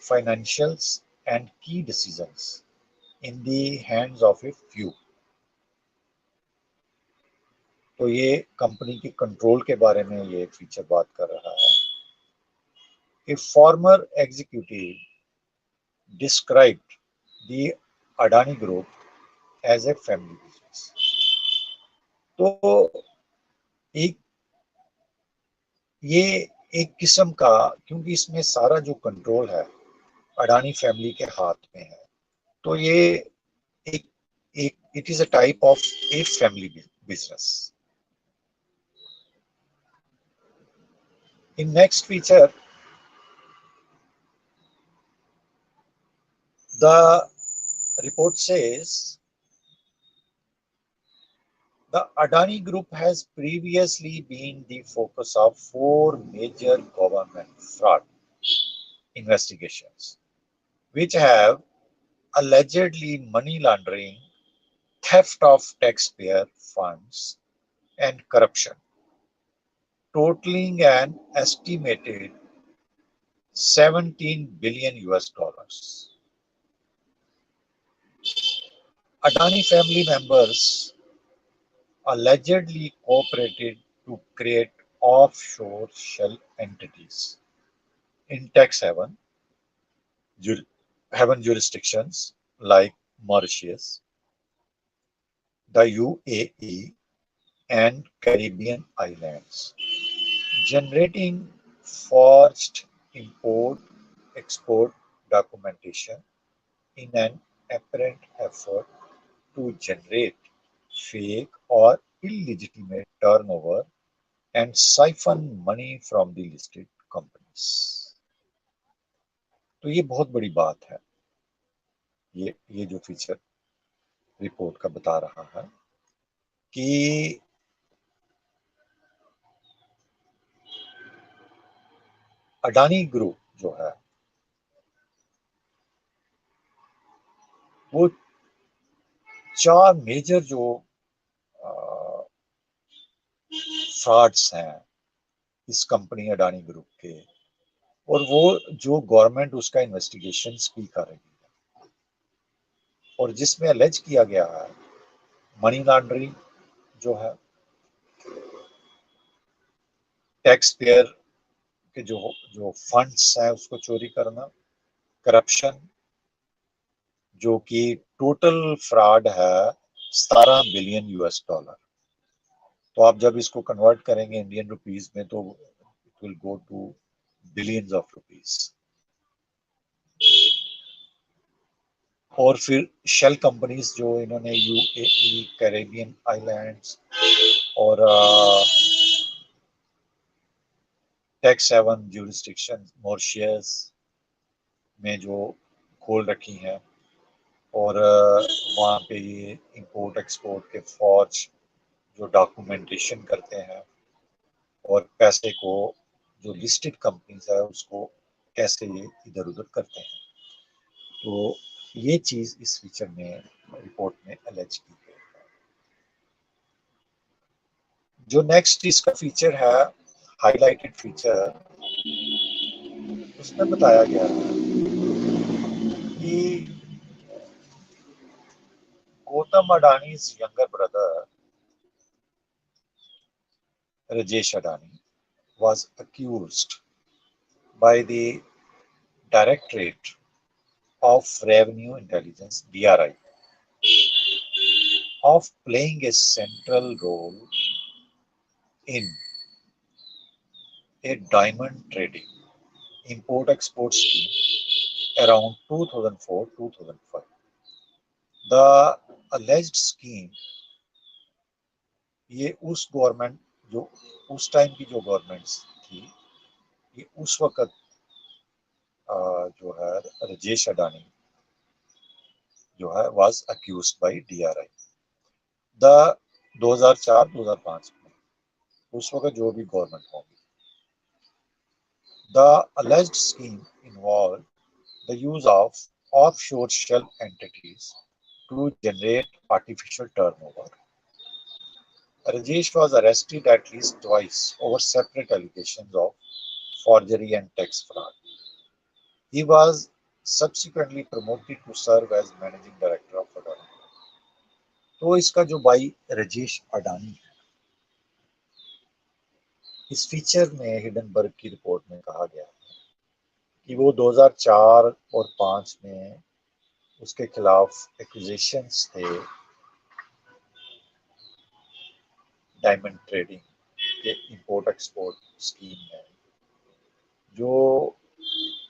financials and key decisions in the hands of a few. तो ये company के control के बारे में ये feature बात कर रहा है. A former executive described the Adani Group as a family business. तो ये एक किस्म का, क्योंकि इसमें सारा जो कंट्रोल है अडानी फैमिली के हाथ में है, तो ये एक it is a type of a family business. In next feature, the report says The Adani Group has previously been the focus of 4 major government fraud investigations, which have allegedly money laundering, theft of taxpayer funds, and corruption, totaling an estimated 17 billion US dollars. Adani family members allegedly cooperated to create offshore shell entities in tax haven jurisdictions like Mauritius, the UAE, and Caribbean islands, generating forged import export documentation in an apparent effort to generate fake or illegitimate turnover and siphon money from the listed companies. तो ये बहुत बड़ी बात है, ये जो feature report का बता रहा है कि अडानी ग्रुप जो है वो 4 मेजर जो फ्रॉड्स हैं इस कंपनी अडानी ग्रुप के, और वो जो गवर्नमेंट उसका इन्वेस्टिगेशन भी कर रही है, और जिसमें अलेज किया गया है मनी लॉन्ड्रिंग जो है, टैक्स पेयर के जो जो फंड्स हैं उसको चोरी करना, करप्शन, जो कि टोटल फ्रॉड है 17 बिलियन US डॉलर। तो आप जब इसको कन्वर्ट करेंगे इंडियन रुपीस में तो it will go to billions of rupees. और फिर शेल कंपनीज जो इन्होंने यूएई, कैरेबियन आइलैंड्स और टैक्स हेवन ज्यूरिसडिक्शन मॉरिशस में जो खोल रखी हैं, और वहाँ पे ये इंपोर्ट एक्सपोर्ट के फौज जो डॉक्यूमेंटेशन करते हैं और पैसे को जो लिस्टेड कंपनीज है उसको कैसे ये इधर उधर करते हैं। तो ये चीज इस फीचर में रिपोर्ट में अलेज की गई है। जो नेक्स्ट इसका फीचर है, हाईलाइटेड फीचर, उसमें बताया गया है कि Gautam अडानी's younger brother Rajesh Adani was accused by the Directorate of Revenue Intelligence (DRI) of playing a central role in a diamond trading import-export scheme around 2004-2005. The alleged scheme, ये उस government जो उस time की जो गवर्नमेंट्स थी, ये उस वक्त जो है राजेश अडानी जो है was accused by DRI. The 2004-2005 में उस वक्त जो भी गवर्नमेंट होगी, the alleged scheme involved the use of offshore shell entities to generate artificial turnover. Rajesh was arrested at least twice over separate allegations of forgery and tax fraud. He was subsequently promoted to serve as managing director of Adani. तो इसका जो भाई राजेश अडानी है, इस feature में Hindenburg की report में कहा गया कि वो 2004 और 5 में उसके खिलाफ एक्यूजेशंस थे डायमंड ट्रेडिंग के इंपोर्ट एक्सपोर्ट स्कीम में, जो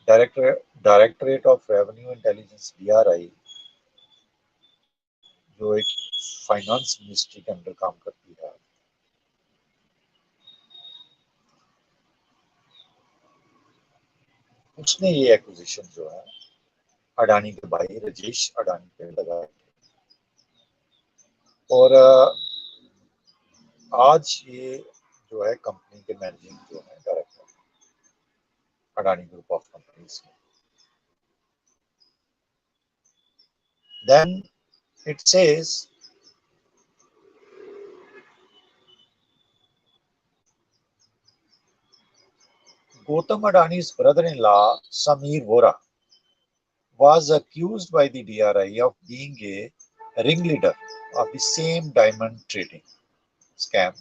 directorate of revenue intelligence DRI जो एक फाइनेंस मिनिस्ट्री के अंदर काम करती है, उसने ये एक्विजिशन जो है अडानी के भाई राजेश अडानी पे लगाए थे। और आज ये जो है कंपनी के मैनेजिंग जो है director Adani group of companies के। Then it says Gautam Adani's brother-in-law Sameer Vora was accused by the DRI of being a ringleader of the same diamond trading scam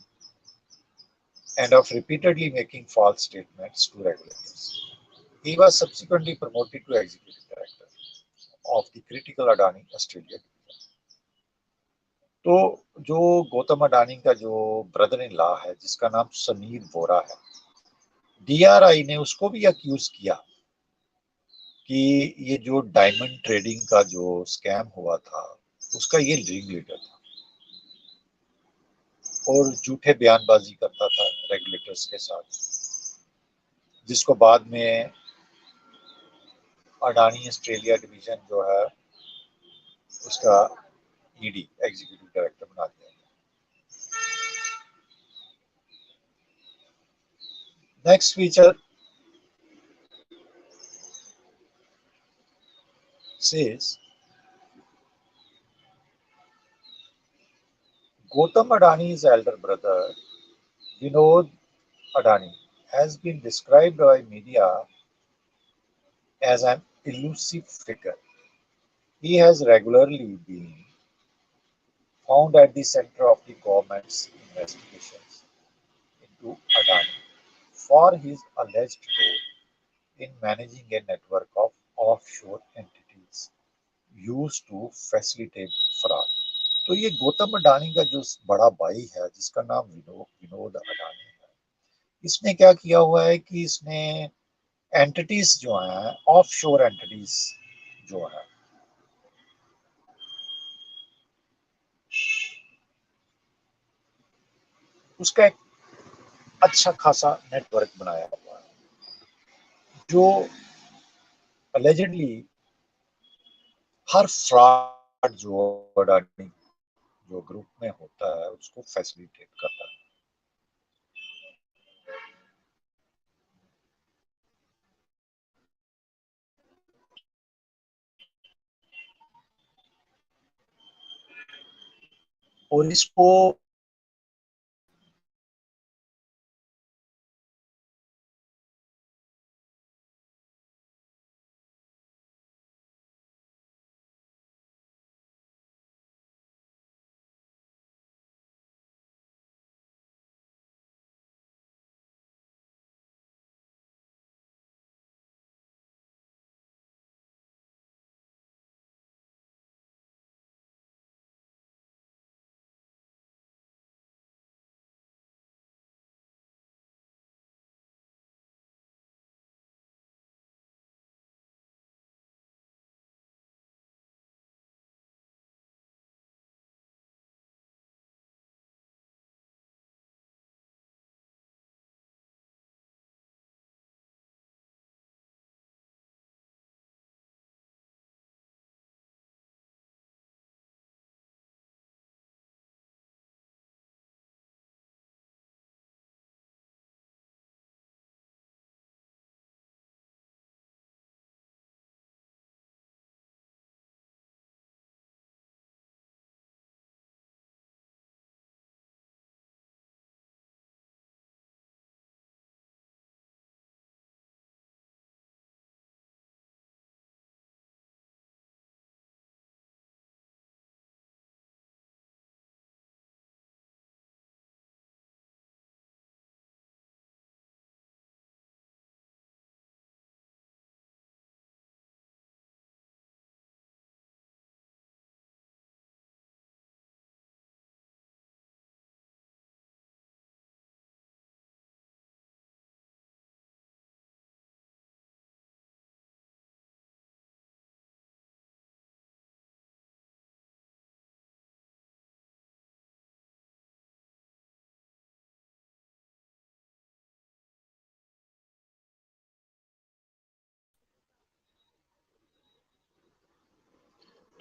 and of repeatedly making false statements to regulators. He was subsequently promoted to executive director of the critical Adani Australia division. तो जो गौतम अडानी का जो brother in law है जिसका नाम समीर वोरा है, DRI ने उसको भी अक्यूज किया कि ये जो डायमंड ट्रेडिंग का जो स्कैम हुआ था उसका ये रिंग लीडर था और झूठे बयानबाजी करता था रेगुलेटर्स के साथ, जिसको बाद में अडानी ऑस्ट्रेलिया डिवीजन जो है उसका ईडी एग्जीक्यूटिव डायरेक्टर बना दिया गया। Next feature says Gautam Adani's elder brother Vinod Adani has been described by media as an elusive figure. He has regularly been found at the center of the government's investigations into Adani for his alleged role in managing a network of offshore entities used to facilitate fraud. तो ये गौतम अडानी का जो बड़ा भाई है जिसका नाम विनोद अडानी है, इसने क्या किया हुआ है कि इसने एंटिटीज जो हैं ऑफशोर एंटिटीज जो है उसका एक अच्छा खासा नेटवर्क बनाया हुआ है जो अलेजेडली हर फ्रॉड जो अडानी जो ग्रुप में होता है उसको फैसिलिटेट करता है। और इसको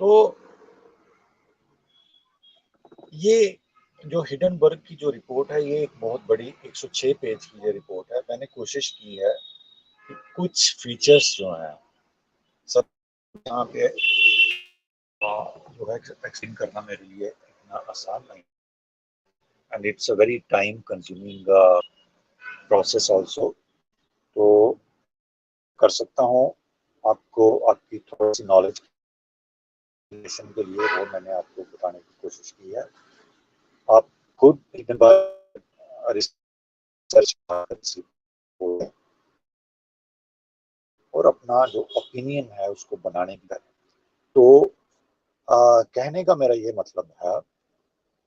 तो ये जो हिडनबर्ग की जो रिपोर्ट है, ये एक बहुत बड़ी 106 पेज की ये रिपोर्ट है। मैंने कोशिश की है कि कुछ फीचर्स जो हैं सब यहाँ पे जो है एक्सप्लेन करना मेरे लिए इतना आसान नहीं, and it's a very time consuming process also. तो कर सकता हूँ आपको आपकी थोड़ी सी नॉलेज के लिए वो मैंने आपको बताने की कोशिश की है। आप खुद रिसर्च और अपना जो ओपिनियन है उसको बनाने की। तो कहने का मेरा ये मतलब है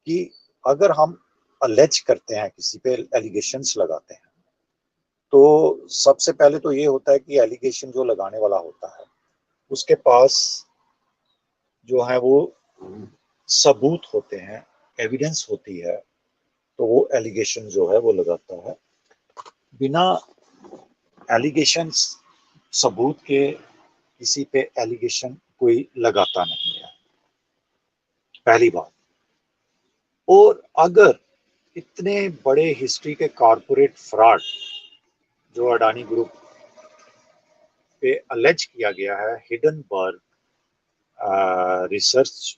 कि अगर हम अलेज करते हैं, किसी पे एलिगेशंस लगाते हैं, तो सबसे पहले तो ये होता है कि एलिगेशन जो लगाने वाला होता है उसके पास जो है वो सबूत होते हैं, एविडेंस होती है, तो वो एलिगेशन जो है वो लगाता है। बिना एलिगेशंस सबूत के किसी पे एलिगेशन कोई लगाता नहीं है, पहली बात। और अगर इतने बड़े हिस्ट्री के कॉरपोरेट फ्रॉड जो अडानी ग्रुप पे अलेज किया गया है, हिडनबर्ग रिसर्च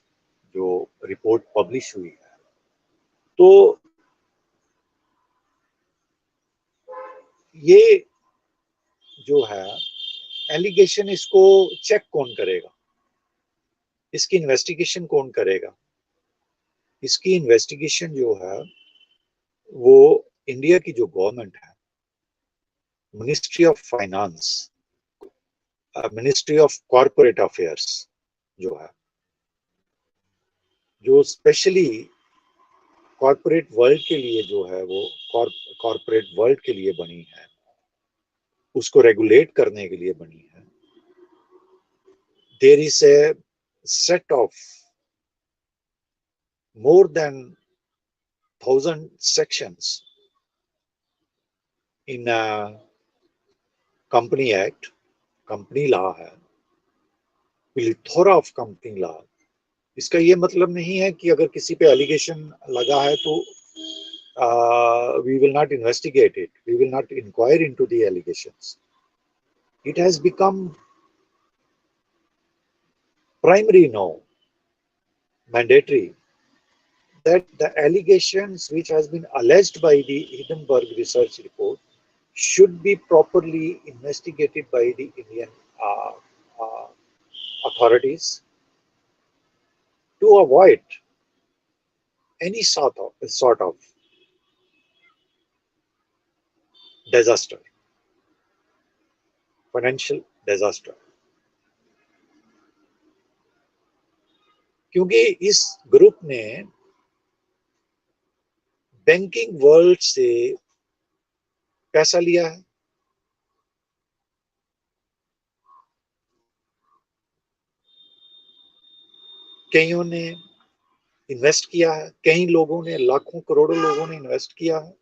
जो रिपोर्ट पब्लिश हुई है, तो ये जो है एलिगेशन, इसको चेक कौन करेगा, इसकी इन्वेस्टिगेशन कौन करेगा? इसकी इन्वेस्टिगेशन जो है वो इंडिया की जो गवर्नमेंट है, ministry of finance, ministry of corporate affairs जो है, जो स्पेशली कॉरपोरेट वर्ल्ड के लिए जो है वो कॉरपोरेट वर्ल्ड के लिए बनी है, उसको रेगुलेट करने के लिए बनी है। There is a set of more than 1000 sections in company act, company law है, प्लिथोरा ऑफ कंपनी लॉ। इसका ये मतलब नहीं है कि अगर किसी पे एलिगेशन लगा है तो we will not investigate it, we will not inquire into the allegations. It has become primary now, mandatory, that the allegations which has been alleged by the Hindenburg research report should be properly investigated by the Indian uh, uh, authorities to avoid any sort of disaster, financial disaster. क्योंकि इस group ने banking world से पैसा लिया है, कईयों ने invest किया है, कई लोगों ने, लाखों करोड़ों लोगों ने इन्वेस्ट किया है।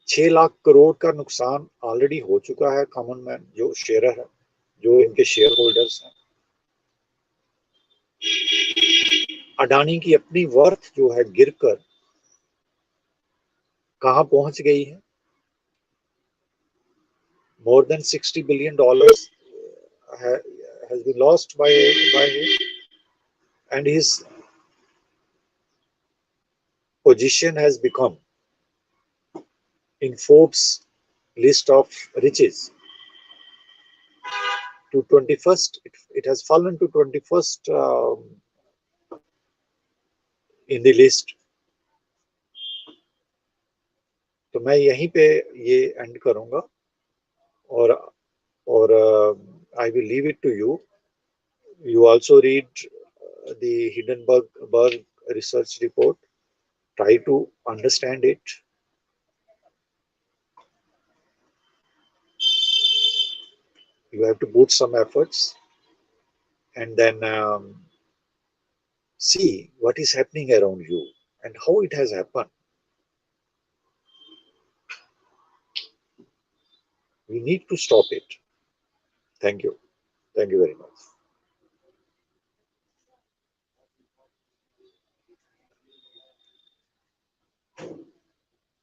6 लाख करोड़ का नुकसान ऑलरेडी हो चुका है कॉमन मैन जो शेयर है, जो इनके शेयर होल्डर्स हैं। अडानी की अपनी वर्थ जो है गिरकर कहां पहुंच गई है? More than $60 billion has been lost by him, and his position has become in Forbes list of riches to 21st. It has fallen to 21st in the list. तो मैं यहीं पे ये एंड करूंगा, और I will leave it to you. You also read the Hindenburg research report. Try to understand it. You have to put some efforts, and then see what is happening around you and how it has happened. We need to stop it. Thank you. Thank you very much.